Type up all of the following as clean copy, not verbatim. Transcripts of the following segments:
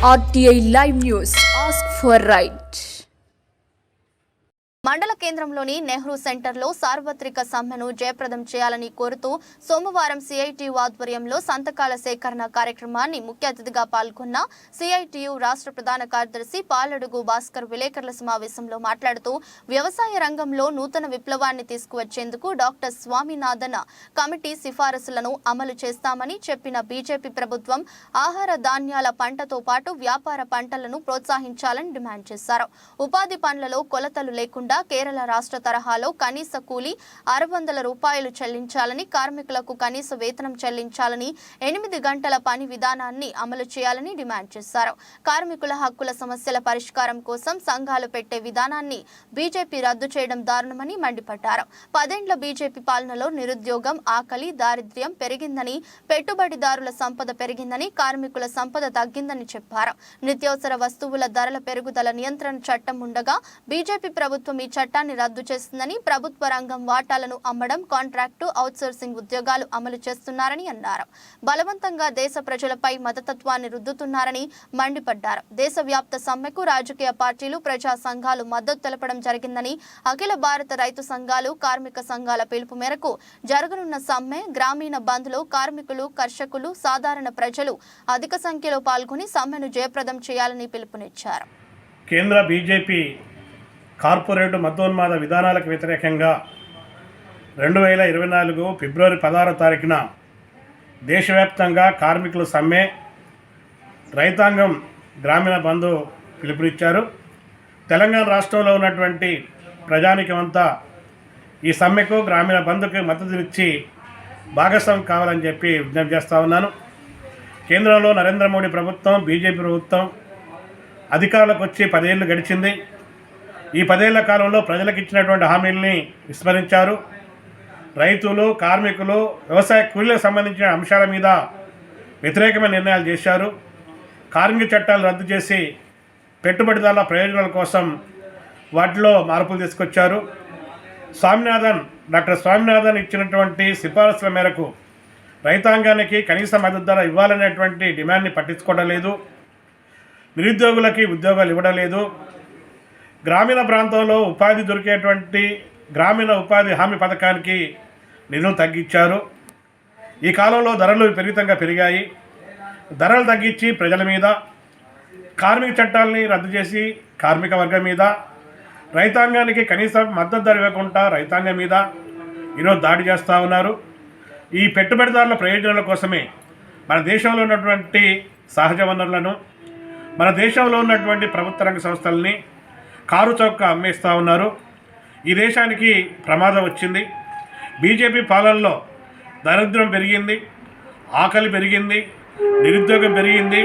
RTI Live News. Ask for right. మండల కేంద్రంలోని నెహ్రూ సెంటర్లో సార్వత్రిక సమ్మెను జయప్రదం చేయాలని కోరుతూ సోమవారం సిఐటియు ఆధ్వర్యంలో సంతకాల సేకరణ కార్యక్రమాన్ని ముఖ్య అతిథిగా పాల్గొన్న సిఐటియు రాష్ట్ర ప్రధాన కార్యదర్శి పాలడుగు భాస్కర్ విలేకరుల సమావేశంలో మాట్లాడుతూ వ్యవసాయ రంగంలో నూతన విప్లవాన్ని తీసుకువచ్చేందుకు డాక్టర్ స్వామినాథన్ కమిటీ సిఫారసులను అమలు చేస్తామని చెప్పిన బీజేపీ ప్రభుత్వం ఆహార ధాన్యాల పంటతో పాటు వ్యాపార పంటలను ప్రోత్సహించాలని డిమాండ్ చేశారు. ఉపాధి పనులలో కొలతలు లేకుండా కేరళ రాష్ట్ర తరహాలో కనీస కూలీ 600 రూపాయలు చెల్లించాలని, కార్మికులకు కనీస వేతనం చెల్లించాలని, 8 గంటల పని విధానాన్ని అమలు చేయాలని డిమాండ్ చేశారు. కార్మికుల హక్కుల సమస్యల పరిష్కారం కోసం సంఘాలు పెట్టే విధానాన్ని బీజేపీ రద్దు చేయడం దారుణమని మండిపడ్డారు. 10 ఏళ్ల బీజేపీ పాలనలో నిరుద్యోగం, ఆకలి, దారిద్ర్యం పెరిగిందని, పెట్టుబడిదారుల సంపద పెరిగిందని, కార్మికుల సంపద తగ్గిందని చెప్పారు. నిత్యావసర వస్తువుల ధరల పెరుగుదల నియంత్రణ చట్టం ఉండగా బీజేపీ ప్రభుత్వం ఈ చట్టాన్ని రద్దు చేస్తుందని, ప్రభుత్వ రంగం వాటాలను అమ్మడం, కాంట్రాక్టు, అవుట్సోర్సింగ్ ఉద్యోగాలు అమలు చేస్తున్నారని అన్నారు. బలవంతంగా దేశ ప్రజలపై మతతత్వాన్ని రుద్దుతున్నారని మండిపడ్డారు. దేశవ్యాప్త సమ్మెకు రాజకీయ పార్టీలు, ప్రజా సంఘాలు మద్దతు తెలపడం జరిగిందని, అఖిల భారత రైతు సంఘాలు, కార్మిక సంఘాల పిలుపు మేరకు జరగనున్న సమ్మె, గ్రామీణ బంద్లో కార్మికులు, కర్షకులు, సాధారణ ప్రజలు అధిక సంఖ్యలో పాల్గొని సమ్మెను జయప్రదం చేయాలని పిలుపునిచ్చారు. కేంద్ర బీజేపీ కార్పొరేట్ మతోన్మాద విధానాలకు వ్యతిరేకంగా 2024 ఫిబ్రవరి 16వ తారీఖున దేశవ్యాప్తంగా కార్మికుల సమ్మె, రైతాంగం గ్రామీణ బంధు పిలుపునిచ్చారు. తెలంగాణ రాష్ట్రంలో ఉన్నటువంటి ప్రజానికమంతా ఈ సమ్మెకు, గ్రామీణ బంధుకు మద్దతునిచ్చి భాగస్వామి కావాలని చెప్పి విజ్ఞప్తి చేస్తూ ఉన్నాను. కేంద్రంలో నరేంద్ర మోడీ ప్రభుత్వం, బీజేపీ ప్రభుత్వం అధికారులకు వచ్చి 10 ఏళ్ళు గడిచింది. ఈ 10 ఏళ్ల కాలంలో ప్రజలకు ఇచ్చినటువంటి హామీల్ని విస్మరించారు. రైతులు, కార్మికులు, వ్యవసాయ కూలీలకు సంబంధించిన అంశాల మీద వ్యతిరేకమైన నిర్ణయాలు చేశారు. కార్మిక చట్టాలు రద్దు చేసి పెట్టుబడిదారుల ప్రయోజనాల కోసం వాటిలో మార్పులు తీసుకొచ్చారు. డాక్టర్ స్వామినాథన్ ఇచ్చినటువంటి సిఫారసుల మేరకు రైతాంగానికి కనీస మద్దతు ధర ఇవ్వాలనేటువంటి డిమాండ్ని పట్టించుకోవడం లేదు. నిరుద్యోగులకి ఉద్యోగాలు ఇవ్వడం లేదు. గ్రామీణ ప్రాంతంలో ఉపాధి దొరికేటువంటి గ్రామీణ ఉపాధి హామీ పథకానికి నిధులు తగ్గించారు. ఈ కాలంలో ధరలు విపరీతంగా పెరిగాయి. ధరలు తగ్గించి ప్రజల మీద, కార్మిక చట్టాలని రద్దు చేసి కార్మిక వర్గం మీద, రైతాంగానికి కనీస మద్దతు ధర ఇవ్వకుండా రైతాంగం మీద ఈరోజు దాడి చేస్తూ ఉన్నారు. ఈ పెట్టుబడిదారుల ప్రయోజనాల కోసమే మన దేశంలో ఉన్నటువంటి సహజ వనరులను, మన దేశంలో ఉన్నటువంటి ప్రభుత్వ రంగ సంస్థలని కారు చౌక అమ్మేస్తూ ఉన్నారు. ఈ దేశానికి ప్రమాదం వచ్చింది. బీజేపీ పాలనలో దారిద్ర్యం పెరిగింది, ఆకలి పెరిగింది, నిరుద్యోగం పెరిగింది.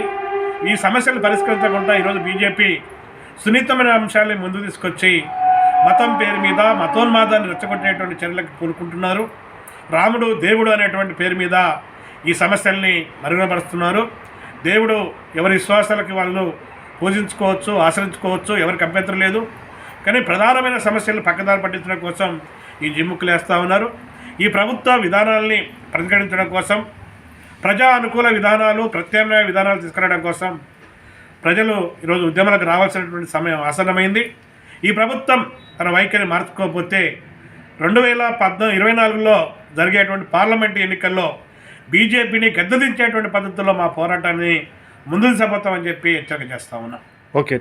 ఈ సమస్యలు పరిష్కరించకుండా ఈరోజు బీజేపీ సున్నితమైన అంశాలని ముందు తీసుకొచ్చి మతం పేరు మీద మతోన్మాదాన్ని రెచ్చగొట్టేటువంటి చర్యలకు కోరుకుంటున్నారు. రాముడు దేవుడు అనేటువంటి పేరు మీద ఈ సమస్యల్ని మరుగునపరుస్తున్నారు. దేవుడు ఎవరి విశ్వాసాలకి వాళ్ళు పూజించుకోవచ్చు, ఆశ్రయించుకోవచ్చు, ఎవరికి అభ్యంతరం లేదు. కానీ ప్రధానమైన సమస్యలను పక్కదారి పట్టించడం కోసం ఈ జిమ్ముక్కులు వేస్తూ ఉన్నారు. ఈ ప్రభుత్వ విధానాలని ప్రతిఘటించడం కోసం, ప్రజా అనుకూల విధానాలు, ప్రత్యామ్నాయ విధానాలు తీసుకురావడం కోసం ప్రజలు ఈరోజు ఉద్యమాలకు రావాల్సినటువంటి సమయం ఆసన్నమైంది. ఈ ప్రభుత్వం తన వైఖరి మార్చుకోకపోతే 2024లో జరిగేటువంటి పార్లమెంటు ఎన్నికల్లో బీజేపీని గద్దెదించేటువంటి పద్ధతుల్లో మా పోరాటాన్ని ముందుకు సాగుతామని చెప్పి హెచ్చరిక చేస్తా ఉన్నాం. ఓకే.